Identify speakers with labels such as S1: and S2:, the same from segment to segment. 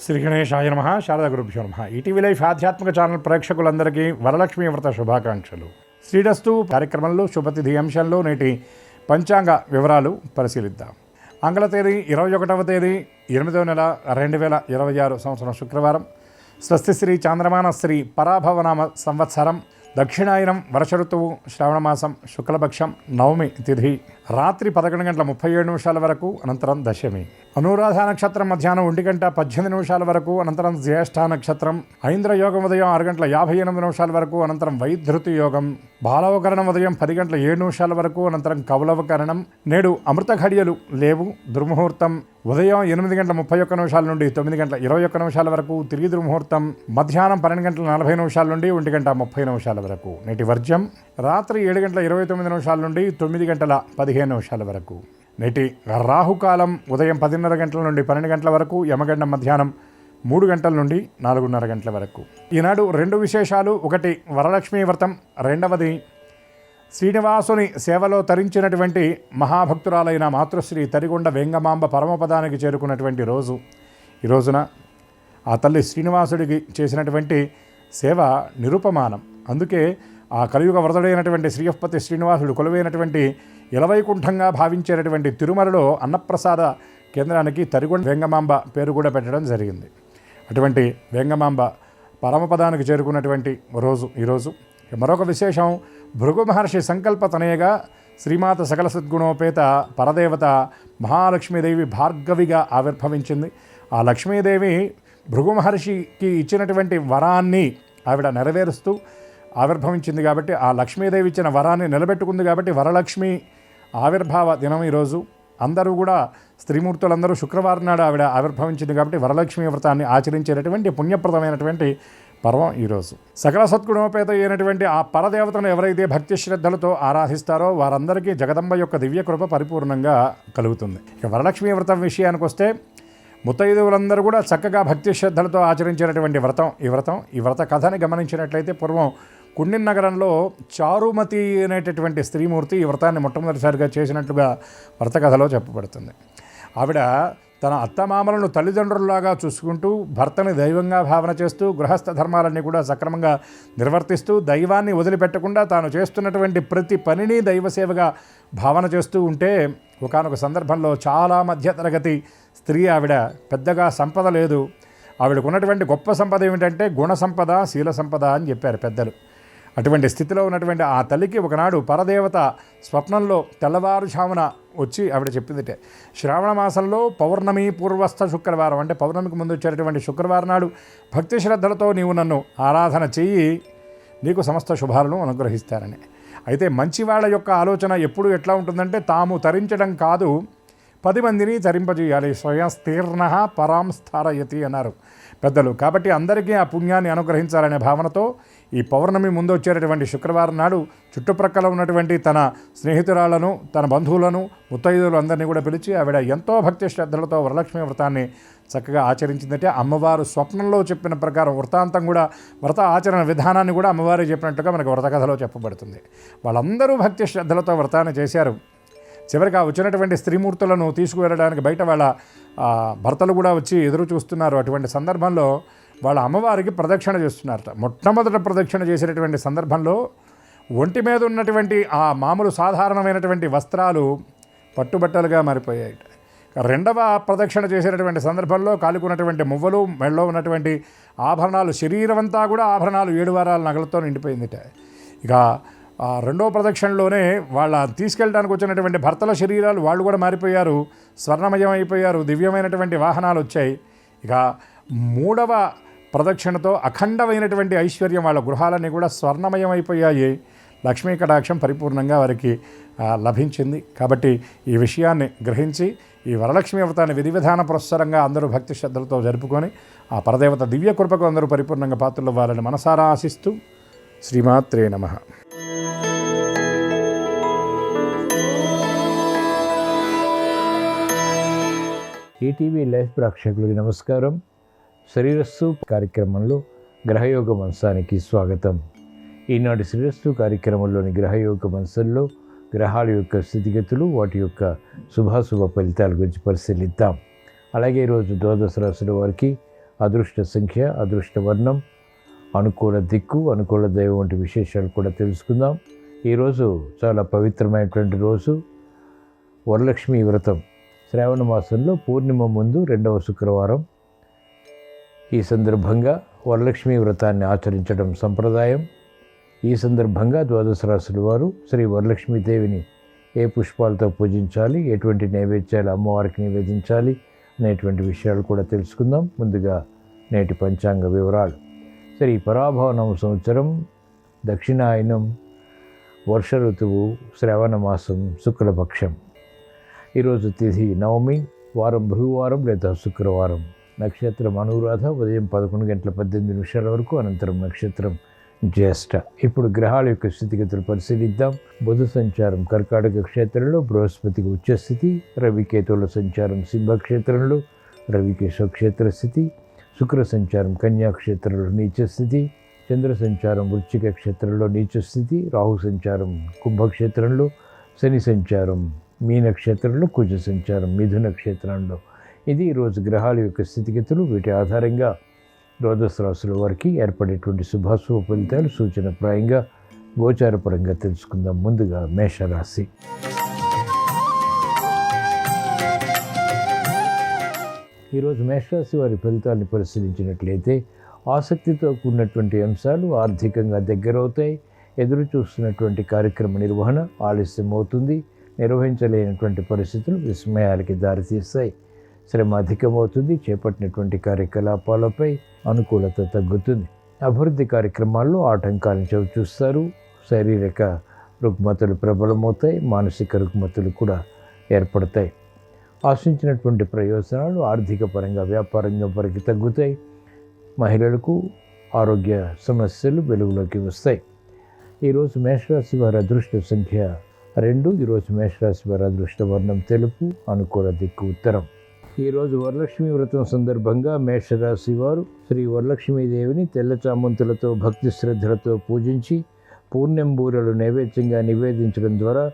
S1: శ్రీ గణేశాయ నమః. శారదా గురుభ్యో నమః. ఈటీవీ లైఫ్ ఆధ్యాత్మిక ఛానల్ ప్రేక్షకులందరికీ వరలక్ష్మి వ్రత శుభాకాంక్షలు. శ్రీరస్తు కార్యక్రమంలో శుభతిథి అంశంలో నేటి పంచాంగ వివరాలు పరిశీలిద్దాం. ఆంగ్ల తేదీ 21వ తేదీ 8వ నెల 2026 సంవత్సరం శుక్రవారం. స్వస్తి శ్రీ చాంద్రమాన శ్రీ పరాభవనామ సంవత్సరం, దక్షిణాయనం, వర్ష ఋతువు, శ్రావణమాసం, శుక్లపక్షం, నవమి తిథి, రాత్రి 11:37 వరకు, అనంతరం దశమి. అనురాధ నక్షత్రం మధ్యాహ్నం 1:18 వరకు, అనంతరం జ్యేష్ఠ నక్షత్రం. ఐంద్ర యోగం ఉదయం 6:58 వరకు, అనంతరం వైధృతి యోగం. బాలవకరణం ఉదయం 10:07 వరకు, అనంతరం కౌలవకరణం. నేడు అమృత ఘడియలు లేవు. దుర్ముహూర్తం ఉదయం 8:31 నుండి 9:21 వరకు, తిరిగి దుర్ముహూర్తం మధ్యాహ్నం 12:40 నుండి 1:30 వరకు. నేటి వర్జ్యం రాత్రి 7:29 నుండి 9:15 వరకు. నేటి రాహుకాలం ఉదయం 10:30 గంటల నుండి 12 గంటల వరకు, యమగండం మధ్యాహ్నం 3 గంటల నుండి 4:30 గంటల వరకు. ఈనాడు 2 విశేషాలు. ఒకటి వరలక్ష్మీ వ్రతం, రెండవది శ్రీనివాసుని సేవలో తరించినటువంటి మహాభక్తురాలైన మాతృశ్రీ తరిగొండ వెంగమాంబ పరమపదానికి చేరుకున్నటువంటి రోజు. ఈ రోజున ఆ తల్లి శ్రీనివాసుడికి చేసినటువంటి సేవ నిరుపమానం. అందుకే ఆ కలియుగ వరదుడైనటువంటి శ్రీయపతి శ్రీనివాసుడు కొలువైనటువంటి ఇలవైకుంఠంగా భావించేటటువంటి తిరుమలలో అన్నప్రసాద కేంద్రానికి తరిగొండ వెంగమాంబ పేరు కూడా పెట్టడం జరిగింది. అటువంటి వెంగమాంబ పరమపదానికి చేరుకున్నటువంటి రోజు ఈరోజు. మరొక విశేషం, భృగు మహర్షి సంకల్ప తనయగా శ్రీమాత సకల సద్గుణోపేత పరదేవత మహాలక్ష్మీదేవి భార్గవిగా ఆవిర్భవించింది. ఆ లక్ష్మీదేవి భృగు మహర్షికి ఇచ్చినటువంటి వరాన్ని ఆవిడ నెరవేరుస్తూ ఆవిర్భవించింది కాబట్టి, ఆ లక్ష్మీదేవి ఇచ్చిన వరాన్ని నిలబెట్టుకుంది కాబట్టి వరలక్ష్మి ఆవిర్భావ దినం ఈరోజు. అందరూ కూడా స్త్రీమూర్తులందరూ శుక్రవారం నాడు ఆవిడ ఆవిర్భవించింది కాబట్టి వరలక్ష్మి వ్రతాన్ని ఆచరించేటటువంటి పుణ్యప్రదమైనటువంటి పర్వం ఈరోజు. సకల సద్గుణోపేత అయినటువంటి ఆ పరదేవతను ఎవరైతే భక్తి శ్రద్ధలతో ఆరాధిస్తారో వారందరికీ జగదంబ యొక్క దివ్యకృప పరిపూర్ణంగా కలుగుతుంది. ఇక వరలక్ష్మి వ్రతం విషయానికి వస్తే, ముత్తైదువులందరూ కూడా చక్కగా భక్తి శ్రద్ధలతో ఆచరించినటువంటి వ్రతం ఈ వ్రత కథని గమనించినట్లయితే, పూర్వం కుండిన్ నగరంలో చారుమతి అనేటటువంటి స్త్రీమూర్తి ఈ వ్రతాన్ని మొట్టమొదటిసారిగా చేసినట్లుగా వ్రత కథలో చెప్పబడుతుంది. ఆవిడ తన అత్తమామలను తల్లిదండ్రుల్లాగా చూసుకుంటూ, భర్తని దైవంగా భావన చేస్తూ, గృహస్థ ధర్మాలన్నీ కూడా సక్రమంగా నిర్వర్తిస్తూ, దైవాన్ని వదిలిపెట్టకుండా తాను చేస్తున్నటువంటి ప్రతి పనిని దైవసేవగా భావన చేస్తూ ఉంటే, ఒకానొక సందర్భంలో చాలా మధ్యతరగతి స్త్రీ ఆవిడ, పెద్దగా సంపద లేదు. ఆవిడకు ఉన్నటువంటి గొప్ప సంపద ఏమిటంటే గుణ సంపద, శీల సంపద అని చెప్పారు పెద్దలు. అటువంటి స్థితిలో ఉన్నటువంటి ఆ తల్లికి ఒకనాడు పరదేవత స్వప్నంలో తెల్లవారుజామున వచ్చి ఆవిడ చెప్పిందిటే, శ్రావణ మాసంలో పౌర్ణమి పూర్వస్థ శుక్రవారం, అంటే పౌర్ణమికి ముందు వచ్చేటటువంటి శుక్రవారం నాడు భక్తి శ్రద్ధలతో నీవు నన్ను ఆరాధన చెయ్యి, నీకు సమస్త శుభాలను అనుగ్రహిస్తారని. అయితే మంచివాళ్ల యొక్క ఆలోచన ఎప్పుడు ఎట్లా ఉంటుందంటే, తాము తరించడం కాదు 10 మందిని తరింపజేయాలి. స్వయం స్థీర్ణ పరాం స్థారయతి అన్నారు పెద్దలు. కాబట్టి అందరికీ ఆ పుణ్యాన్ని అనుగ్రహించాలనే భావనతో ఈ పౌర్ణమి ముందు వచ్చేటటువంటి శుక్రవారం నాడు చుట్టుప్రక్కల ఉన్నటువంటి తన స్నేహితురాళ్లను, తన బంధువులను, ముత్తైదువులు అందరినీ కూడా పిలిచి ఆవిడ ఎంతో భక్తి శ్రద్ధలతో వరలక్ష్మి వ్రతాన్ని చక్కగా ఆచరించిందంటే, అమ్మవారు స్వప్నంలో చెప్పిన ప్రకారం వృత్తాంతం కూడా, వ్రత ఆచరణ విధానాన్ని కూడా అమ్మవారు చెప్పినట్టుగా మనకు వ్రత కథలో చెప్పబడుతుంది. వాళ్ళందరూ భక్తి శ్రద్ధలతో వ్రతాన్ని చేశారు. చివరికి ఆ వచ్చినటువంటి స్త్రీమూర్తులను తీసుకువెళ్ళడానికి బయట వాళ్ళ భర్తలు కూడా వచ్చి ఎదురు చూస్తున్నారు. అటువంటి సందర్భంలో వాళ్ళ అమ్మవారికి ప్రదక్షిణ చేస్తున్నారట. మొట్టమొదట ప్రదక్షిణ చేసేటటువంటి సందర్భంలో ఒంటి మీద ఉన్నటువంటి ఆ మామూలు సాధారణమైనటువంటి వస్త్రాలు పట్టుబట్టలుగా మారిపోయాయి. రెండవ ప్రదక్షిణ చేసేటటువంటి సందర్భంలో కాలుకున్నటువంటి మువ్వలు, మెళ్ళలో ఉన్నటువంటి ఆభరణాలు, శరీరమంతా కూడా ఆభరణాలు 7 వారాల నగలతో నిండిపోయిందిట. ఇక రెండో ప్రదక్షిణలోనే వాళ్ళ తీసుకెళ్ళడానికి వచ్చినటువంటి భర్తల శరీరాలు వాళ్ళు కూడా మారిపోయారు, స్వర్ణమయం అయిపోయారు, దివ్యమైనటువంటి వాహనాలు వచ్చాయి. ఇక 3వ ప్రదక్షిణతో అఖండమైనటువంటి ఐశ్వర్యం, వాళ్ళ గృహాలన్నీ కూడా స్వర్ణమయం అయిపోయాయి. లక్ష్మీ కటాక్షం పరిపూర్ణంగా వారికి లభించింది. కాబట్టి ఈ విషయాన్ని గ్రహించి ఈ వరలక్ష్మీ వ్రతాన్ని విధి విధాన పురస్సరంగా అందరూ భక్తి శ్రద్ధలతో జరుపుకొని ఆ పరదేవత దివ్య కృపకు అందరూ పరిపూర్ణంగా పాత్రలు అవ్వాలని మనసారా ఆశిస్తూ శ్రీమాత్రే నమః.
S2: ఈటీవీ లైఫ్ ప్రేక్షకులకి నమస్కారం. శ్రీరస్తు కార్యక్రమంలో గ్రహయోగ అంశానికి స్వాగతం. ఈనాటి శ్రీరస్తు కార్యక్రమంలోని గ్రహయోగ అంశంలో గ్రహాల యొక్క స్థితిగతులు, వాటి యొక్క శుభాశుభ ఫలితాల గురించి పరిశీలిద్దాం. అలాగే ఈరోజు ద్వాదశ రాశుల వారికి అదృష్ట సంఖ్య, అదృష్ట వర్ణం, అనుకూల దిక్కు, అనుకూల దైవం వంటి విశేషాలు కూడా తెలుసుకుందాం. ఈరోజు చాలా పవిత్రమైనటువంటి రోజు, వరలక్ష్మి వ్రతం. శ్రావణ మాసంలో పూర్ణిమ ముందు 2వ శుక్రవారం. ఈ సందర్భంగా వరలక్ష్మి వ్రతాన్ని ఆచరించడం సంప్రదాయం. ఈ సందర్భంగా ద్వాదశ రాశుల వారు శ్రీ వరలక్ష్మీదేవిని ఏ పుష్పాలతో పూజించాలి, ఎటువంటి నైవేద్యాలు అమ్మవారికి నివేదించాలి అనేటువంటి విషయాలు కూడా తెలుసుకుందాం. ముందుగా నేటి పంచాంగ వివరాలు. శ్రీ పరాభవనం సంవత్సరం, దక్షిణాయనం, వర్ష ఋతువు, శ్రావణ మాసం, శుక్లపక్షం. ఈరోజు తిథి నవమి, వారం భృగువారం లేదా శుక్రవారం. నక్షత్రం అనురాధ, ఉదయం 11:18 వరకు, అనంతరం నక్షత్రం జ్యేష్ఠ. ఇప్పుడు గ్రహాల యొక్క స్థితిగతులు పరిశీలిద్దాం. బుధ సంచారం కర్కాటక క్షేత్రంలో, బృహస్పతికి ఉచ్చస్థితి. రవికేతువుల సంచారం సింహక్షేత్రంలో, రవికి స్వక్షేత్ర స్థితి. శుక్ర సంచారం కన్యా క్షేత్రంలో నీచస్థితి. చంద్ర సంచారం వృశ్చిక క్షేత్రంలో నీచస్థితి. రాహు సంచారం కుంభక్షేత్రంలో, శని సంచారం మీన క్షేత్రంలో, కుజ సంచారం మిథున క్షేత్రంలో. ఇది ఈరోజు గ్రహాల యొక్క స్థితిగతులు. వీటి ఆధారంగా ద్వాదశ రాశుల వారికి ఏర్పడేటువంటి శుభాశుభ ఫలితాలు సూచనప్రాయంగా గోచారపరంగా తెలుసుకుందాం. ముందుగా మేషరాశి. ఈరోజు మేషరాశి వారి ఫలితాలను పరిశీలించినట్లయితే ఆసక్తితో కూడినటువంటి అంశాలు ఆర్థికంగా దగ్గరవుతాయి. ఎదురు చూస్తున్నటువంటి కార్యక్రమ నిర్వహణ ఆలస్యం అవుతుంది. నిర్వహించలేనటువంటి పరిస్థితులు విస్మయాలకి దారితీస్తాయి. శ్రమ అధికమవుతుంది. చేపట్టినటువంటి కార్యకలాపాలపై అనుకూలత తగ్గుతుంది. అభివృద్ధి కార్యక్రమాల్లో ఆటంకాలను చవిచూస్తారు. శారీరక రుగ్మతలు ప్రబలమవుతాయి. మానసిక రుగ్మతలు కూడా ఏర్పడతాయి. ఆశించినటువంటి ప్రయోజనాలు ఆర్థిక పరంగా, వ్యాపారంగా వరకు తగ్గుతాయి. మహిళలకు ఆరోగ్య సమస్యలు వెలుగులోకి వస్తాయి. ఈరోజు మేషరాశి వారి అదృష్ట సంఖ్య 2. ఈరోజు మేషరాశి వారి అదృష్ట వర్ణం తెలుపు, అనుకూల దిక్కు ఉత్తరం. ఈరోజు వరలక్ష్మి వ్రతం సందర్భంగా మేషరాశి వారు శ్రీ వరలక్ష్మీదేవిని తెల్ల చామంతులతో భక్తి శ్రద్ధలతో పూజించి పూర్ణెంబూరలు నైవేద్యంగా నివేదించడం ద్వారా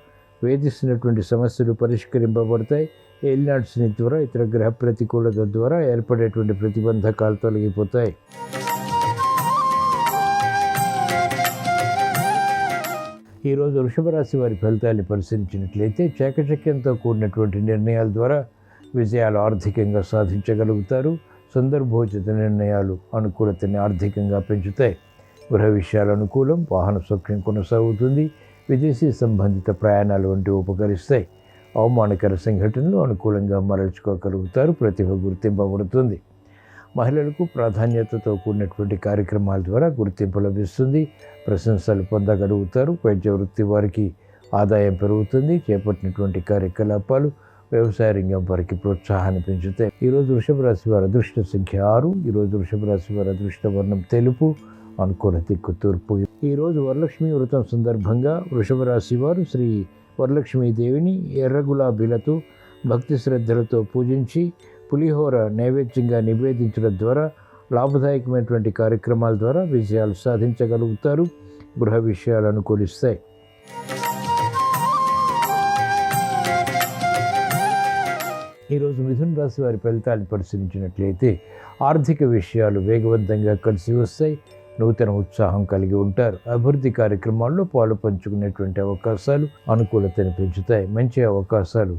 S2: వేధిస్తున్నటువంటి సమస్యలు పరిష్కరింపబడతాయి. ఏలినాటి శని ద్వారా, ఇతర గ్రహ ప్రతికూలత ద్వారా ఏర్పడేటువంటి ప్రతిబంధకాలు తొలగిపోతాయి. ఈరోజు వృషభ రాశి వారి ఫలితాన్ని పరిశీలించినట్లయితే చాకచక్యంతో కూడినటువంటి నిర్ణయాల ద్వారా విజయాలు ఆర్థికంగా సాధించగలుగుతారు. సందర్భోచిత నిర్ణయాలు అనుకూలతని ఆర్థికంగా పెంచుతాయి. గృహ విషయాలు అనుకూలం. వాహన సౌఖ్యం కొనసాగుతుంది. విదేశీ సంబంధిత ప్రయాణాలు వంటివి ఉపకరిస్తాయి. అవమానకర సంఘటనలు అనుకూలంగా మరల్చుకోగలుగుతారు. ప్రతిభ గుర్తింపబడుతుంది. మహిళలకు ప్రాధాన్యతతో కూడినటువంటి కార్యక్రమాల ద్వారా గుర్తింపు లభిస్తుంది. ప్రశంసలు పొందగలుగుతారు. వైద్య వృత్తి వారికి ఆదాయం పెరుగుతుంది. చేపట్టినటువంటి కార్యకలాపాలు వ్యవసాయ రంగం వారికి ప్రోత్సాహాన్ని పెంచుతాయి. ఈరోజు వృషభ రాశి వారి అదృష్ట సంఖ్య 6. ఈరోజు వృషభ రాశి వారి అదృష్ట వర్ణం తెలుపు, అనుకూల దిక్కు తూర్పు. ఈరోజు వరలక్ష్మి వ్రతం సందర్భంగా వృషభ రాశి వారు శ్రీ వరలక్ష్మీదేవిని ఎర్ర గులాబీలతో భక్తి శ్రద్ధలతో పూజించి పులిహోర నైవేద్యంగా నివేదించడం ద్వారా లాభదాయకమైనటువంటి కార్యక్రమాల ద్వారా విజయాలు సాధించగలుగుతారు. గృహ విషయాలు అనుకూలిస్తాయి. ఈరోజు మిథున రాశి వారి ఫలితాన్ని పరిశీలించినట్లయితే ఆర్థిక విషయాలు వేగవంతంగా కలిసి వస్తాయి. నూతన ఉత్సాహం కలిగి ఉంటారు. అభివృద్ధి కార్యక్రమాల్లో పాలు పంచుకునేటువంటి అవకాశాలు అనుకూలతను పెంచుతాయి. మంచి అవకాశాలు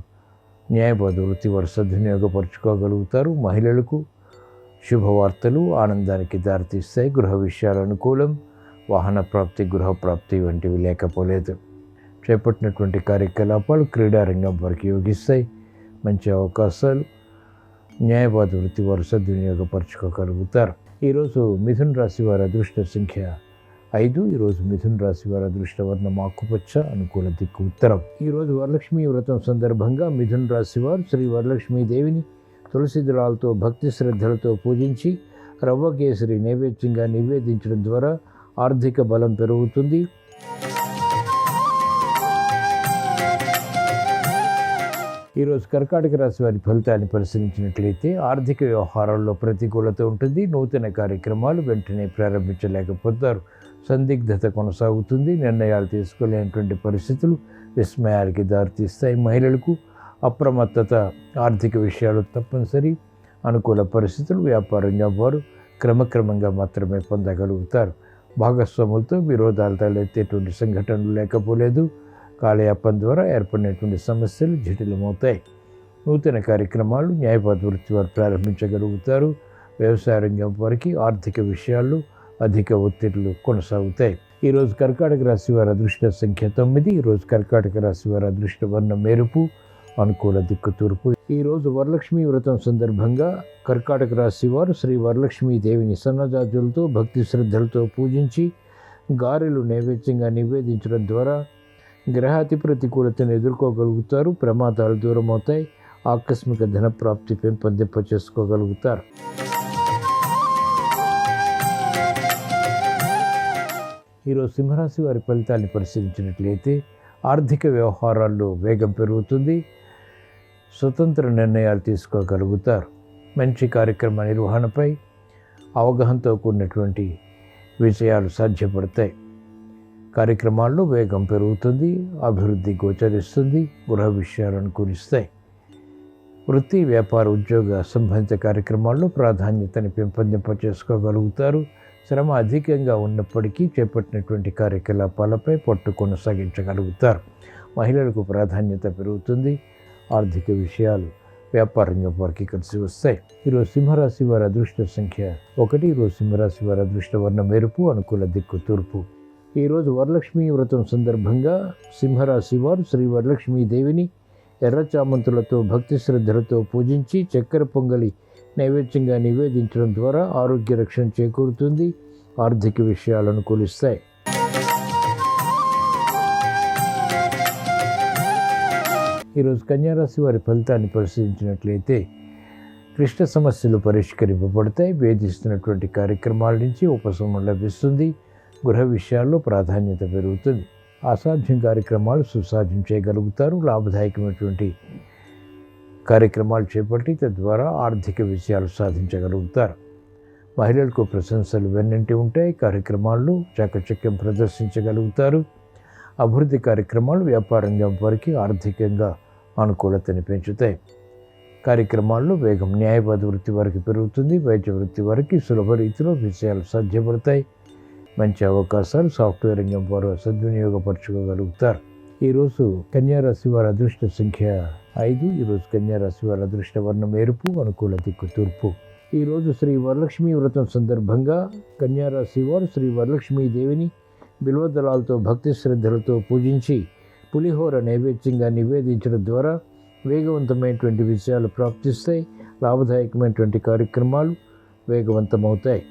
S2: న్యాయవాద వృత్తి వారు సద్వినియోగపరచుకోగలుగుతారు. మహిళలకు శుభవార్తలు ఆనందానికి దారితీస్తాయి. గృహ విషయాలు అనుకూలం. వాహన ప్రాప్తి, గృహ ప్రాప్తి వంటివి లేకపోలేదు. చేపట్టినటువంటి కార్యకలాపాలు క్రీడారంగం వారికి యోగిస్తాయి. మంచి అవకాశాలు న్యాయవాద వృత్తి వారు సద్వినియోగపరచుకోగలుగుతారు. ఈరోజు మిథున రాశి వారి అదృష్ట సంఖ్య 5. ఈరోజు మిథున రాశి వారి అదృష్ట వర్ణం ఆకుపచ్చ, అనుకూల దిక్కు ఉత్తరం. ఈరోజు వరలక్ష్మి వ్రతం సందర్భంగా మిథున రాశి వారు శ్రీ వరలక్ష్మీదేవిని తులసి దళాలతో భక్తి శ్రద్ధలతో పూజించి రవ్వ కేసరి నైవేద్యంగా నివేదించడం ద్వారా ఆర్థిక బలం పెరుగుతుంది. ఈరోజు కర్కాటక రాశి వారి ఫలితాన్ని పరిశీలించినట్లయితే ఆర్థిక వ్యవహారాల్లో ప్రతికూలత ఉంటుంది. నూతన కార్యక్రమాలు వెంటనే ప్రారంభించలేకపోతారు. సందిగ్ధత కొనసాగుతుంది. నిర్ణయాలు తీసుకోలేనటువంటి పరిస్థితులు విస్మయాలకి దారితీస్తాయి. మహిళలకు అప్రమత్తత ఆర్థిక విషయాలు తప్పనిసరి. అనుకూల పరిస్థితులు వ్యాపారంగా వారు క్రమక్రమంగా మాత్రమే పొందగలుగుతారు. భాగస్వాములతో విరోధాలు తలెత్తేటువంటి సంఘటనలు లేకపోలేదు. కాలయాపన ద్వారా ఏర్పడినటువంటి సమస్యలు జటిలమవుతాయి. నూతన కార్యక్రమాలు న్యాయవాద వృత్తి వారు ప్రారంభించగలుగుతారు. వ్యవసాయ రంగం వారికి ఆర్థిక విషయాల్లో అధిక ఒత్తిడులు కొనసాగుతాయి. ఈరోజు కర్కాటక రాశి వారి అదృష్ట సంఖ్య 9. ఈరోజు కర్కాటక రాశి వారి అదృష్ట వర్ణం మెరుపు, అనుకూల దిక్కు తూర్పు. ఈరోజు వరలక్ష్మి వ్రతం సందర్భంగా కర్కాటక రాశి వారు శ్రీ వరలక్ష్మీ దేవిని సన్నజాజులతో భక్తి శ్రద్ధలతో పూజించి గారెలు నైవేద్యంగా నివేదించడం ద్వారా గ్రహాతి ప్రతికూలతను ఎదుర్కోగలుగుతారు. ప్రమాదాలు దూరమవుతాయి. ఆకస్మిక ధన ప్రాప్తి పెంపొందింప చేసుకోగలుగుతారు. ఈరోజు సింహరాశి వారి ఫలితాన్ని పరిశీలించినట్లయితే ఆర్థిక వ్యవహారాల్లో వేగం పెరుగుతుంది. స్వతంత్ర నిర్ణయాలు తీసుకోగలుగుతారు. మంచి కార్యక్రమ నిర్వహణపై అవగాహనతో కూడినటువంటి విజయాలు సాధ్యపడతాయి. కార్యక్రమాల్లో వేగం పెరుగుతుంది. అభివృద్ధి గోచరిస్తుంది. గృహ విషయాలు అనుకూలిస్తాయి. వృత్తి, వ్యాపార, ఉద్యోగ సంబంధిత కార్యక్రమాల్లో ప్రాధాన్యతని పెంపొందింప చేసుకోగలుగుతారు. శ్రమ అధికంగా ఉన్నప్పటికీ చేపట్టినటువంటి కార్యకలాపాలపై పట్టు కొనసాగించగలుగుతారు. మహిళలకు ప్రాధాన్యత పెరుగుతుంది. ఆర్థిక విషయాలు వ్యాపారంగా వారికి కలిసి వస్తాయి. ఈరోజు సింహరాశి వారి అదృష్ట సంఖ్య 1. ఈరోజు సింహరాశి వారి అదృష్ట వర్ణం మెరుపు, అనుకూల దిక్కు తూర్పు. ఈరోజు వరలక్ష్మీ వ్రతం సందర్భంగా సింహరాశి వారు శ్రీ వరలక్ష్మీ దేవిని ఎర్ర చామంతులతో భక్తి శ్రద్ధలతో పూజించి చక్కెర పొంగలి నైవేద్యంగా నివేదించడం ద్వారా ఆరోగ్య రక్షణ చేకూరుతుంది. ఆర్థిక విషయాలు అనుకూలిస్తాయి. ఈరోజు కన్యారాశి వారి ఫలితాన్ని పరిశీలించినట్లయితే క్లిష్ట సమస్యలు పరిష్కరింపబడతాయి. వేధిస్తున్నటువంటి కార్యక్రమాల నుంచి ఉపశమనం లభిస్తుంది. గృహ విషయాల్లో ప్రాధాన్యత పెరుగుతుంది. అసాధ్యం కార్యక్రమాలు సుసాధ్యం చేయగలుగుతారు. లాభదాయకమైనటువంటి కార్యక్రమాలు చేపట్టి తద్వారా ఆర్థిక విజయాలు సాధించగలుగుతారు. మహిళలకు ప్రశంసలు వెన్నంటి ఉంటాయి. కార్యక్రమాల్లో చాకచక్యం ప్రదర్శించగలుగుతారు. అభివృద్ధి కార్యక్రమాలు వ్యాపార రంగం వారికి ఆర్థికంగా అనుకూలతని పెంచుతాయి. కార్యక్రమాల్లో వేగం న్యాయవాద వృత్తి వారికి పెరుగుతుంది. వైద్య వృత్తి వారికి సులభ రీతిలో విజయాలు సాధ్యపడతాయి. మంచి అవకాశాలు సాఫ్ట్వేర్ రంగం వారు సద్వినియోగపరచుకోగలుగుతారు. ఈరోజు కన్యారాశి వారి అదృష్ట సంఖ్య 5. ఈరోజు కన్యారాశి వారి అదృష్ట వర్ణం ఎరుపు, అనుకూల దిక్కు తూర్పు. ఈరోజు శ్రీ వరలక్ష్మీ వ్రతం సందర్భంగా కన్యారాశి వారు శ్రీ వరలక్ష్మీ దేవిని బిల్వదళాలతో భక్తి శ్రద్ధలతో పూజించి పులిహోర నైవేద్యంగా నివేదించడం ద్వారా వేగవంతమైనటువంటి విజయాలు ప్రాప్తిస్తాయి. లాభదాయకమైనటువంటి కార్యక్రమాలు వేగవంతమవుతాయి.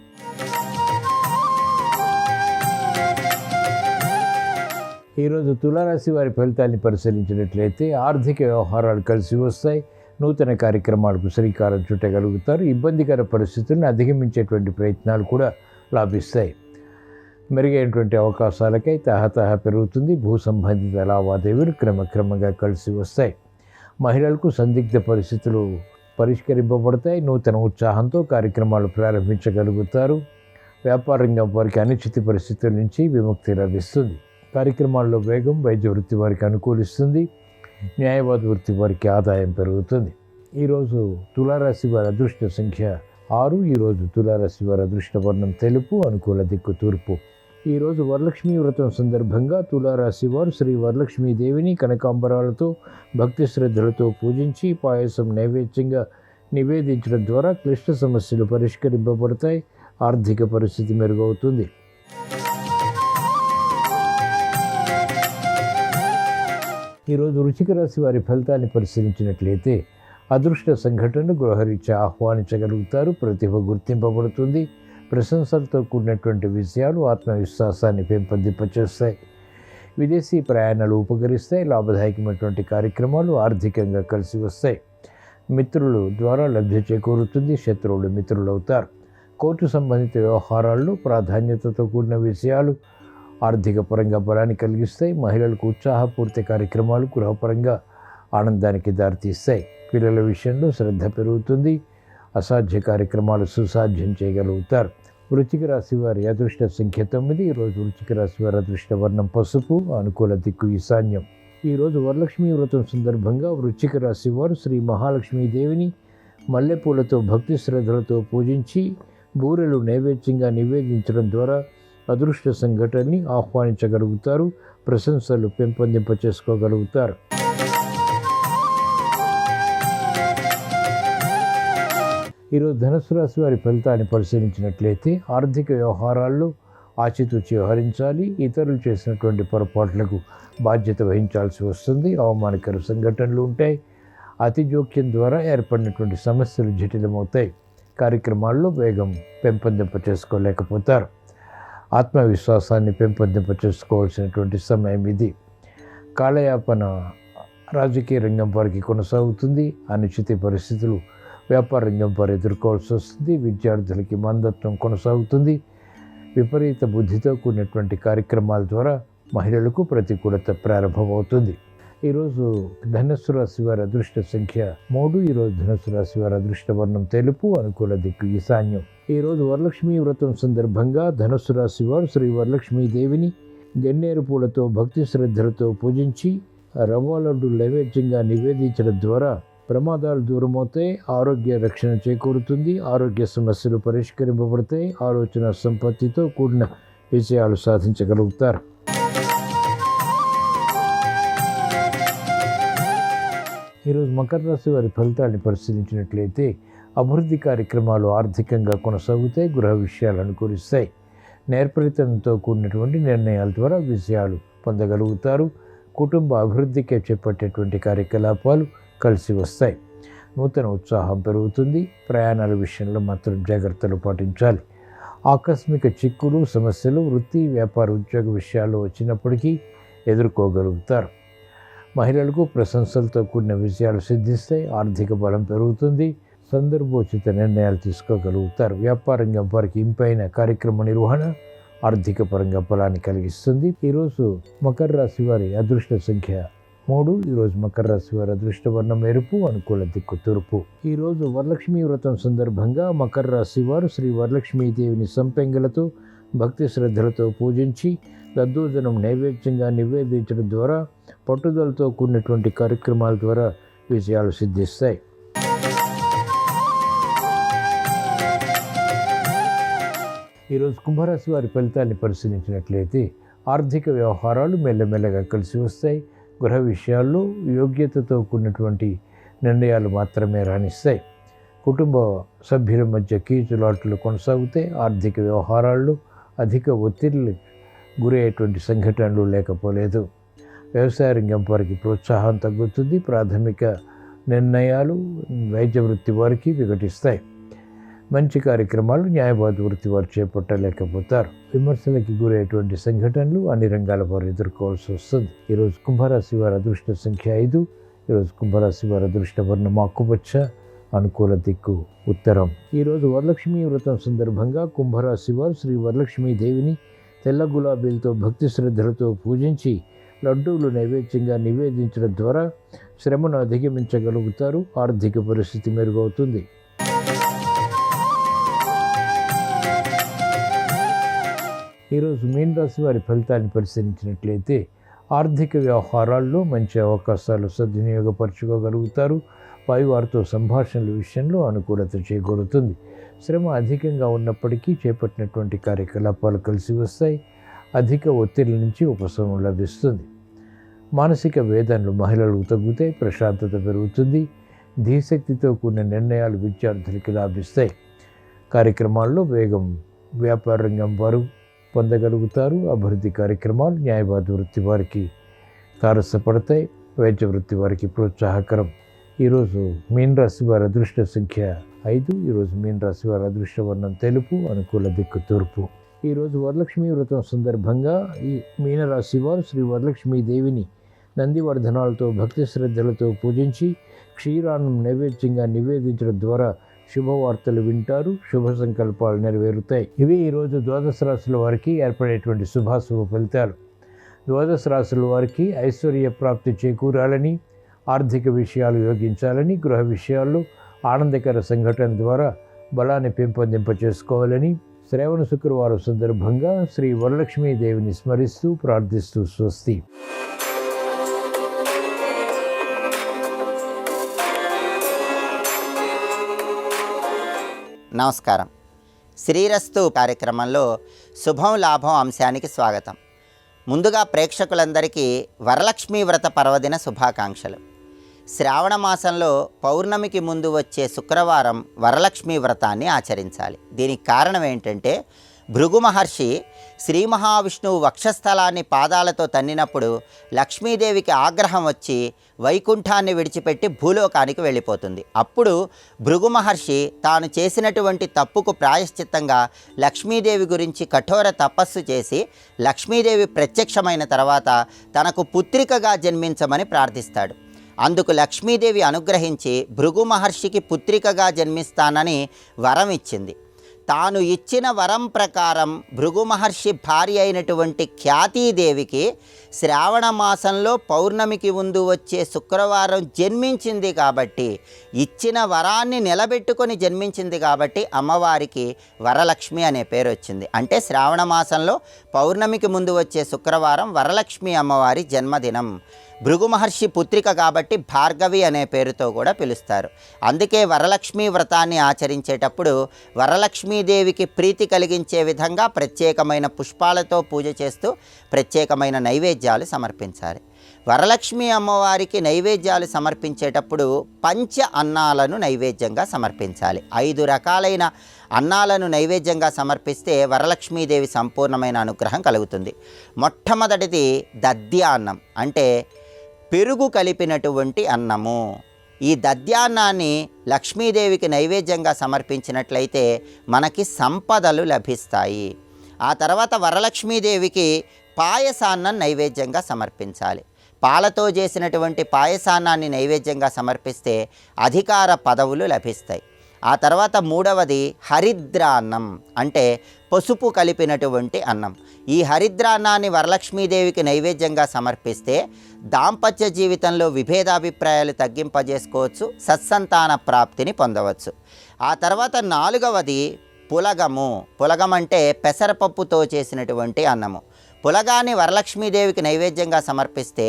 S2: ఈరోజు తులారాశి వారి ఫలితాన్ని పరిశీలించినట్లయితే ఆర్థిక వ్యవహారాలు కలిసి వస్తాయి. నూతన కార్యక్రమాలకు శ్రీకారం చుట్టగలుగుతారు. ఇబ్బందికర పరిస్థితులను అధిగమించేటువంటి ప్రయత్నాలు కూడా లాభిస్తాయి. మెరుగైనటువంటి అవకాశాలకై తహతహ పెరుగుతుంది. భూ సంబంధిత లావాదేవీలు క్రమక్రమంగా కలిసి వస్తాయి. మహిళలకు సందిగ్ధ పరిస్థితులు పరిష్కరింపబడతాయి. నూతన ఉత్సాహంతో కార్యక్రమాలు ప్రారంభించగలుగుతారు. వ్యాపార రంగం వారికి అనిశ్చిత పరిస్థితుల నుంచి విముక్తి లభిస్తుంది. కార్యక్రమాల్లో వేగం వైద్య వృత్తి వారికి అనుకూలిస్తుంది. న్యాయవాద వృత్తి వారికి ఆదాయం పెరుగుతుంది. ఈరోజు తులారాశి వారి అదృష్ట సంఖ్య 6. ఈరోజు తులారాశి వారి అదృష్ట వర్ణం తెలుపు, అనుకూల దిక్కు తూర్పు. ఈరోజు వరలక్ష్మీ వ్రతం సందర్భంగా తులారాశి వారు శ్రీ వరలక్ష్మీ దేవిని కనకాంబరాలతో భక్తి శ్రద్ధలతో పూజించి పాయసం నైవేద్యంగా నివేదించడం ద్వారా క్లిష్ట సమస్యలు పరిష్కరింపబడతాయి. ఆర్థిక పరిస్థితి మెరుగవుతుంది. ఈరోజు వృశ్చిక రాశి వారి ఫలితాన్ని పరిశీలించినట్లయితే అదృష్ట సంఘటనలు గృహరీత్యా ఆహ్వానించగలుగుతారు. ప్రతిభ గుర్తింపబడుతుంది. ప్రశంసలతో కూడినటువంటి విషయాలు ఆత్మవిశ్వాసాన్ని పెంపొందింపచేస్తాయి. విదేశీ ప్రయాణాలు ఉపకరిస్తాయి. లాభదాయకమైనటువంటి కార్యక్రమాలు ఆర్థికంగా కలిసి వస్తాయి. మిత్రులు ద్వారా లబ్ధి చేకూరుతుంది. శత్రువులు మిత్రులవుతారు. కోర్టు సంబంధిత వ్యవహారాల్లో ప్రాధాన్యతతో కూడిన విషయాలు ఆర్థిక పరంగా బలాన్ని కలిగిస్తాయి. మహిళలకు ఉత్సాహపూరిత కార్యక్రమాలు గృహపరంగా ఆనందానికి దారితీస్తాయి. పిల్లల విషయంలో శ్రద్ధ పెరుగుతుంది. అసాధ్య కార్యక్రమాలు సుసాధ్యం చేయగలుగుతారు. వృశ్చిక రాశి వారి అదృష్ట సంఖ్య 9. ఈరోజు వృశ్చిక రాశి వారి అదృష్ట వర్ణం పసుపు, అనుకూల దిక్కు ఈశాన్యం. ఈరోజు వరలక్ష్మీ వ్రతం సందర్భంగా వృశ్చిక రాశి వారు శ్రీ మహాలక్ష్మీ దేవిని మల్లెపూలతో భక్తి శ్రద్ధలతో పూజించి బూరెలు నైవేద్యంగా నివేదించడం ద్వారా అదృష్ట సంఘటనని ఆహ్వానించగలుగుతారు, ప్రశంసలు పెంపొందింప చేసుకోగలుగుతారు. ఈరోజు ధనుసు రాశి వారి ఫలితాన్ని పరిశీలించినట్లయితే ఆర్థిక వ్యవహారాల్లో ఆచితూచి వ్యవహరించాలి. ఇతరులు చేసినటువంటి పొరపాట్లకు బాధ్యత వహించాల్సి వస్తుంది. అవమానకర సంఘటనలు ఉంటాయి. అతి జోక్యం ద్వారా ఏర్పడినటువంటి సమస్యలు జటిలమవుతాయి. కార్యక్రమాల్లో వేగం పెంపొందింప చేసుకోలేకపోతారు. ఆత్మవిశ్వాసాన్ని పెంపొందింప చేసుకోవాల్సినటువంటి సమయం ఇది. కాలయాపన రాజకీయ రంగం వారికి కొనసాగుతుంది. అనిశ్చిత పరిస్థితులు వ్యాపార రంగం వారు ఎదుర్కోవాల్సి వస్తుంది. విద్యార్థులకి మందత్వం కొనసాగుతుంది. విపరీత బుద్ధితో కూడినటువంటి కార్యక్రమాల ద్వారా మహిళలకు ప్రతికూలత ప్రారంభమవుతుంది. ఈరోజు ధనుస్సు రాశి వారి అదృష్ట సంఖ్య 3. ఈరోజు ధనుస్సు రాశి వారి అదృష్ట వర్ణం తెలుపు. అనుకూల దిక్కు ఈశాన్యం. ఈరోజు వరలక్ష్మీ వ్రతం సందర్భంగా ధనుస్సు రాశి వారు శ్రీ వరలక్ష్మీదేవిని గన్నేరు పూలతో భక్తి శ్రద్ధలతో పూజించి రవ్వ లడ్డు నైవేద్యంగా నివేదించడం ద్వారా ప్రమాదాలు దూరమవుతాయి. ఆరోగ్య రక్షణ చేకూరుతుంది. ఆరోగ్య సమస్యలు పరిష్కరింపబడతాయి. ఆలోచన సంపత్తితో కూడిన విజయాలు సాధించగలుగుతారు. ఈరోజు మకర రాశి వారి ఫలితాన్ని పరిశీలించినట్లయితే అభివృద్ధి కార్యక్రమాలు ఆర్థికంగా కొనసాగుతాయి. గృహ విషయాలు అనుకూలిస్తాయి. నేర్పరితనంతో కూడినటువంటి నిర్ణయాల ద్వారా విజయాలు పొందగలుగుతారు. కుటుంబ అభివృద్ధికి చేపట్టేటువంటి కార్యకలాపాలు కలిసి వస్తాయి. నూతన ఉత్సాహం పెరుగుతుంది. ప్రయాణాల విషయంలో మాత్రం జాగ్రత్తలు పాటించాలి. ఆకస్మిక చిక్కులు సమస్యలు వృత్తి వ్యాపార ఉద్యోగ విషయాల్లో వచ్చినప్పటికీ ఎదుర్కోగలుగుతారు. మహిళలకు ప్రశంసలతో కూడిన విజయాలు సిద్ధిస్తాయి. ఆర్థిక బలం పెరుగుతుంది. సందర్భోచిత నిర్ణయాలు తీసుకోగలుగుతారు. వ్యాపార రంగం వారికి ఇంపైన కార్యక్రమ నిర్వహణ ఆర్థిక పరంగా బలాన్ని కలిగిస్తుంది. ఈరోజు మకర రాశి వారి అదృష్ట సంఖ్య 3. ఈరోజు మకర రాశి వారి అదృష్ట వర్ణం ఎరుపు. అనుకూల దిక్కు తూర్పు. ఈరోజు వరలక్ష్మీ వ్రతం సందర్భంగా మకర రాశి వారు శ్రీ వరలక్ష్మీదేవిని సంపెంగలతో భక్తి శ్రద్ధలతో పూజించి దద్దోజనం నైవేద్యంగా నివేదించడం ద్వారా పట్టుదలతో కూడినటువంటి కార్యక్రమాల ద్వారా విజయాలు సిద్ధిస్తాయి. ఈరోజు కుంభరాశి వారి ఫలితాన్ని పరిశీలించినట్లయితే ఆర్థిక వ్యవహారాలు మెల్లమెల్లగా కలిసి వస్తాయి. గృహ విషయాల్లో యోగ్యతతో కూడినటువంటి నిర్ణయాలు మాత్రమే రాణిస్తాయి. కుటుంబ సభ్యుల మధ్య కీచులాట్లు కొనసాగుతాయి. ఆర్థిక వ్యవహారాల్లో అధిక ఒత్తిడికి గురయ్యేటువంటి సంఘటనలు లేకపోలేదు. వ్యవసాయ రంగం వారికి ప్రోత్సాహం తగ్గుతుంది. ప్రాథమిక నిర్ణయాలు వైద్య వృత్తి వారికి విఘటిస్తాయి. మంచి కార్యక్రమాలు న్యాయవాద వృత్తి వారు చేపట్టలేకపోతారు. విమర్శలకి గురయ్యేటువంటి సంఘటనలు అన్ని రంగాల వారు ఎదుర్కోవాల్సి వస్తుంది. ఈరోజు కుంభరాశి వారి అదృష్ట సంఖ్య 5. ఈరోజు కుంభరాశి వారి అదృష్ట వర్ణం ఆకుపచ్చ. అనుకూల దిక్కు ఉత్తరం. ఈరోజు వరలక్ష్మీ వ్రతం సందర్భంగా కుంభరాశి వారు శ్రీ వరలక్ష్మీదేవిని తెల్ల గులాబీలతో భక్తి శ్రద్ధలతో పూజించి లడ్డూలు నైవేద్యంగా నివేదించడం ద్వారా శ్రమను అధిగమించగలుగుతారు. ఆర్థిక పరిస్థితి మెరుగవుతుంది. ఈరోజు మీన రాశి వారి ఫలితాన్ని పరిశీలించినట్లయితే ఆర్థిక వ్యవహారాల్లో మంచి అవకాశాలు సద్వినియోగపరచుకోగలుగుతారు. పైవారితో సంభాషణల విషయంలో అనుకూలత చేకూరుతుంది. శ్రమ అధికంగా ఉన్నప్పటికీ చేపట్టినటువంటి కార్యకలాపాలు కలిసి వస్తాయి. అధిక ఒత్తిడి నుంచి ఉపశమనం లభిస్తుంది. మానసిక వేదనలు మహిళలకు తగ్గుతాయి. ప్రశాంతత పెరుగుతుంది. ధీశక్తితో కూడిన నిర్ణయాలు విద్యార్థులకి లాభిస్తాయి. కార్యక్రమాల్లో వేగం వ్యాపార రంగం వారు పొందగలుగుతారు. అభివృద్ధి కార్యక్రమాలు న్యాయవాద వృత్తి వారికి తారసపడతాయి. వైద్య వృత్తి వారికి ప్రోత్సాహకరం. ఈరోజు మీన రాశి వారి అదృష్ట సంఖ్య 5. ఈరోజు మీన రాశి వారి అదృష్ట వర్ణం తెలుపు. అనుకూల దిక్కు తూర్పు. ఈరోజు వరలక్ష్మీ వ్రతం సందర్భంగా ఈ మీనరాశి వారు శ్రీ వరలక్ష్మీదేవిని నందివర్ధనాలతో భక్తి శ్రద్ధలతో పూజించి క్షీరాన్నం నైవేద్యంగా నివేదించడం ద్వారా శుభవార్తలు వింటారు. శుభ సంకల్పాలు నెరవేరుతాయి. ఇవి ఈరోజు ద్వాదశ రాశుల వారికి ఏర్పడేటువంటి శుభాశుభ ఫలితాలు. ద్వాదశ రాశుల వారికి ఐశ్వర్య ప్రాప్తి చేకూరాలని, ఆర్థిక విషయాలు యోగించాలని, గృహ విషయాల్లో ఆనందకర సంఘటన ద్వారా బలాన్ని పెంపొందింప చేసుకోవాలని శ్రావణ శుక్రవారం సందర్భంగా శ్రీ వరలక్ష్మీదేవిని స్మరిస్తూ ప్రార్థిస్తూ స్వస్తి.
S3: నమస్కారం. శ్రీరస్తు కార్యక్రమంలో శుభం లాభం అంశానికి స్వాగతం. ముందుగా ప్రేక్షకులందరికీ వరలక్ష్మీ వ్రత పర్వదిన శుభాకాంక్షలు. శ్రావణ మాసంలో పౌర్ణమికి ముందు వచ్చే శుక్రవారం వరలక్ష్మీ వ్రతాన్ని ఆచరించాలి. దీనికి కారణం ఏంటంటే, భృగు మహర్షి శ్రీ మహావిష్ణువు వక్షస్థలాన్ని పాదాలతో తన్నినప్పుడు లక్ష్మీదేవికి ఆగ్రహం వచ్చి వైకుంఠాన్ని విడిచిపెట్టి భూలోకానికి వెళ్ళిపోతుంది. అప్పుడు భృగు మహర్షి తాను చేసినటువంటి తప్పుకు ప్రాయశ్చిత్తంగా లక్ష్మీదేవి గురించి కఠోర తపస్సు చేసి లక్ష్మీదేవి ప్రత్యక్షమైన తర్వాత తనకు పుత్రికగా జన్మించమని ప్రార్థిస్తాడు. అందుకు లక్ష్మీదేవి అనుగ్రహించి భృగు మహర్షికి పుత్రికగా జన్మిస్తానని వరం ఇచ్చింది. తాను ఇచ్చిన వరం ప్రకారం భృగు మహర్షి భార్య అయినటువంటి ఖ్యాతీదేవికి శ్రావణ మాసంలో పౌర్ణమికి ముందు వచ్చే శుక్రవారం జన్మించింది కాబట్టి, ఇచ్చిన వరాన్ని నిలబెట్టుకొని జన్మించింది కాబట్టి అమ్మవారికి వరలక్ష్మి అనే పేరు వచ్చింది. అంటే శ్రావణ మాసంలో పౌర్ణమికి ముందు వచ్చే శుక్రవారం వరలక్ష్మి అమ్మవారి జన్మదినం. భృగు మహర్షి పుత్రిక కాబట్టి భార్గవి అనే పేరుతో కూడా పిలుస్తారు. అందుకే వరలక్ష్మీ వ్రతాన్ని ఆచరించేటప్పుడు వరలక్ష్మీదేవికి ప్రీతి కలిగించే విధంగా ప్రత్యేకమైన పుష్పాలతో పూజ చేస్తూ ప్రత్యేకమైన నైవేద్యాలు సమర్పించాలి. వరలక్ష్మి అమ్మవారికి నైవేద్యాలు సమర్పించేటప్పుడు పంచ అన్నాలను నైవేద్యంగా సమర్పించాలి. 5 రకాలైన అన్నాలను నైవేద్యంగా సమర్పిస్తే వరలక్ష్మీదేవి సంపూర్ణమైన అనుగ్రహం కలుగుతుంది. మొట్టమొదటిది దధ్యాన్నం, అంటే పెరుగు కలిపినటువంటి అన్నము. ఈ దధ్యాన్నాన్ని లక్ష్మీదేవికి నైవేద్యంగా సమర్పించినట్లయితే మనకి సంపదలు లభిస్తాయి. ఆ తర్వాత వరలక్ష్మీదేవికి పాయసాన్నం నైవేద్యంగా సమర్పించాలి. పాలతో చేసినటువంటి పాయసాన్నాన్ని నైవేద్యంగా సమర్పిస్తే అధికార పదవులు లభిస్తాయి. ఆ తర్వాత మూడవది హరిద్రాన్నం, అంటే పసుపు కలిపినటువంటి అన్నం. ఈ హరిద్రాన్నాన్ని వరలక్ష్మీదేవికి నైవేద్యంగా సమర్పిస్తే దాంపత్య జీవితంలో విభేదాభిప్రాయాలు తగ్గింపజేసుకోవచ్చు, సత్సంతాన ప్రాప్తిని పొందవచ్చు. ఆ తర్వాత 4వది పులగము. పులగం అంటే పెసరపప్పుతో చేసినటువంటి అన్నము. పులగాన్ని వరలక్ష్మీదేవికి నైవేద్యంగా సమర్పిస్తే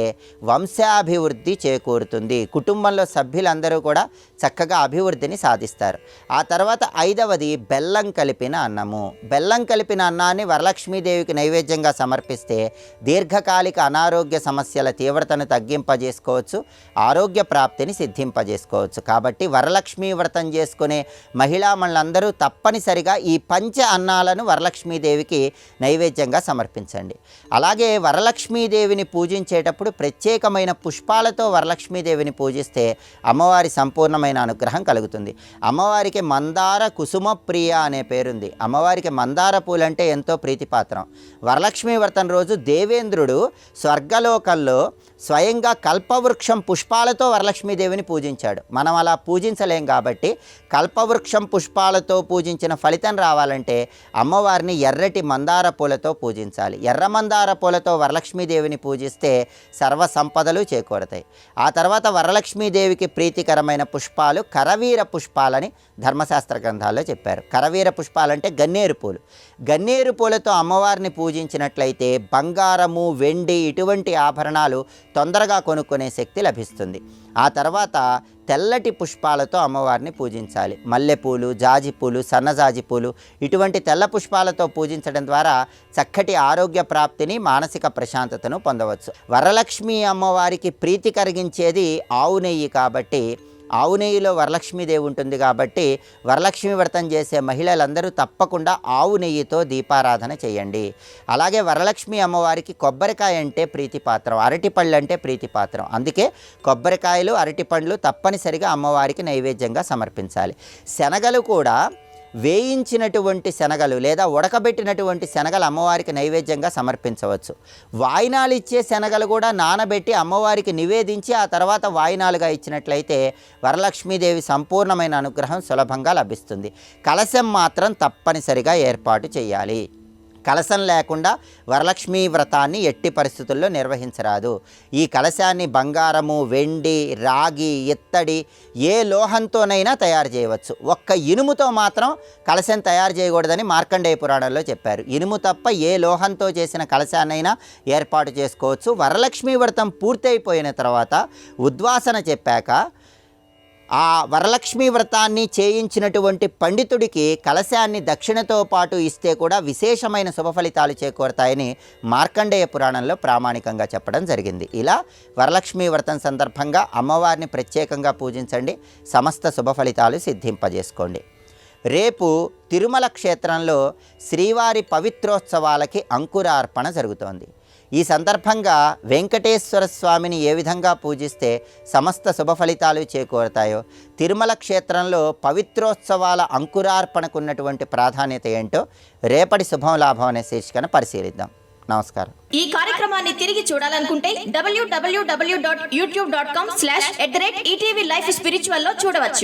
S3: వంశాభివృద్ధి చేకూరుతుంది. కుటుంబంలో సభ్యులందరూ కూడా చక్కగా అభివృద్ధిని సాధిస్తారు. ఆ తర్వాత 5వది బెల్లం కలిపిన అన్నము. బెల్లం కలిపిన అన్నాన్ని వరలక్ష్మీదేవికి నైవేద్యంగా సమర్పిస్తే దీర్ఘకాలిక అనారోగ్య సమస్యల తీవ్రతను తగ్గింపజేసుకోవచ్చు, ఆరోగ్య ప్రాప్తిని సిద్ధింపజేసుకోవచ్చు. కాబట్టి వరలక్ష్మీ వ్రతం చేసుకునే మహిళామణులందరూ తప్పనిసరిగా ఈ పంచ అన్నాలను వరలక్ష్మీదేవికి నైవేద్యంగా సమర్పించండి. అలాగే వరలక్ష్మీదేవిని పూజించేటప్పుడు ప్రత్యేకమైన పుష్పాలతో వరలక్ష్మీదేవిని పూజిస్తే అమ్మవారి సంపూర్ణమైన అనుగ్రహం కలుగుతుంది. అమ్మవారికి మందార కుసుమ ప్రియ అనే పేరుంది. అమ్మవారికి మందార పూలంటే ఎంతో ప్రీతిపాత్రం. వరలక్ష్మీ వ్రతం రోజు దేవేంద్రుడు స్వర్గలోకంలో స్వయంగా కల్పవృక్షం పుష్పాలతో వరలక్ష్మీదేవిని పూజించాడు. మనం అలా పూజించలేం కాబట్టి కల్పవృక్షం పుష్పాలతో పూజించిన ఫలితం రావాలంటే అమ్మవారిని ఎర్రటి మందార పూలతో పూజించాలి. ఎర్ర మందార పూలతో వరలక్ష్మీదేవిని పూజిస్తే సర్వ సంపదలు చేకూరతాయి. ఆ తర్వాత వరలక్ష్మీదేవికి ప్రీతికరమైన పుష్పాలు కరవీర పుష్పాలని ధర్మశాస్త్ర గ్రంథాల్లో చెప్పారు. కరవీర పుష్పాలంటే గన్నేరు పూలు. గన్నేరు పూలతో అమ్మవారిని పూజించినట్లయితే బంగారము, వెండి ఇటువంటి ఆభరణాలు తొందరగా కొనుక్కునే శక్తి లభిస్తుంది. ఆ తర్వాత తెల్లటి పుష్పాలతో అమ్మవారిని పూజించాలి. మల్లెపూలు, జాజిపూలు, సన్నజాజి పూలు ఇటువంటి తెల్ల పుష్పాలతో పూజించడం ద్వారా చక్కటి ఆరోగ్య ప్రాప్తిని, మానసిక ప్రశాంతతను పొందవచ్చు. వరలక్ష్మి అమ్మవారికి ప్రీతి కలిగించేది ఆవు నెయ్యి కాబట్టి ఆవు నెయ్యిలో వరలక్ష్మీదేవి ఉంటుంది కాబట్టి వరలక్ష్మి వ్రతం చేసే మహిళలందరూ తప్పకుండా ఆవు నెయ్యితో దీపారాధన చేయండి. అలాగే వరలక్ష్మి అమ్మవారికి కొబ్బరికాయ అంటే ప్రీతిపాత్రం, అరటిపళ్ళు అంటే ప్రీతిపాత్రం. అందుకే కొబ్బరికాయలు, అరటిపండ్లు తప్పనిసరిగా అమ్మవారికి నైవేద్యంగా సమర్పించాలి. శనగలు కూడా వేయించినటువంటి శనగలు లేదా ఉడకబెట్టినటువంటి శనగలు అమ్మవారికి నైవేద్యంగా సమర్పించవచ్చు. వాయినాలు ఇచ్చే శనగలు కూడా నానబెట్టి అమ్మవారికి నివేదించి ఆ తర్వాత వాయినాలుగా ఇచ్చినట్లయితే వరలక్ష్మీదేవి సంపూర్ణమైన అనుగ్రహం సులభంగా లభిస్తుంది. కలశం మాత్రం తప్పనిసరిగా ఏర్పాటు చేయాలి. కలశం లేకుండా వరలక్ష్మీ వ్రతాన్ని ఎట్టి పరిస్థితుల్లో నిర్వహించరాదు. ఈ కలశాన్ని బంగారము, వెండి, రాగి, ఇత్తడి ఏ లోహంతోనైనా తయారు చేయవచ్చు. ఒక్క ఇనుముతో మాత్రం కలశం తయారు చేయకూడదని మార్కండేయ పురాణంలో చెప్పారు. ఇనుము తప్ప ఏ లోహంతో చేసిన కలశాన్నైనా ఏర్పాటు చేసుకోవచ్చు. వరలక్ష్మీ వ్రతం పూర్తయిపోయిన తర్వాత ఉద్వాసన చెప్పాక ఆ వరలక్ష్మి వ్రతాన్ని చేయించినటువంటి పండితుడికి కలశాన్ని దక్షిణతో పాటు ఇస్తే కూడా విశేషమైన శుభ ఫలితాలు చేకూరతాయని మార్కండేయ పురాణంలో ప్రామాణికంగా చెప్పడం జరిగింది. ఇలా వరలక్ష్మి వ్రతం సందర్భంగా అమ్మవారిని ప్రత్యేకంగా పూజించండి, సమస్త శుభ ఫలితాలు సిద్ధింపజేసుకోండి. రేపు తిరుమల క్షేత్రంలో శ్రీవారి పవిత్రోత్సవాలకి అంకురార్పణ జరుగుతోంది. ఈ సందర్భంగా వెంకటేశ్వర స్వామిని ఏ విధంగా పూజిస్తే సమస్త శుభ ఫలితాలు చేకూరతాయో, తిరుమల క్షేత్రంలో పవిత్రోత్సవాల అంకురార్పణకు ఉన్నటువంటి ప్రాధాన్యత ఏంటో రేపటి శుభం లాభం అనే శీర్షికను పరిశీలిద్దాం. నమస్కారం.
S4: ఈ కార్యక్రమాన్ని తిరిగి చూడాలనుకుంటే www.youtube.com/ETV Life Spiritual లో చూడవచ్చు.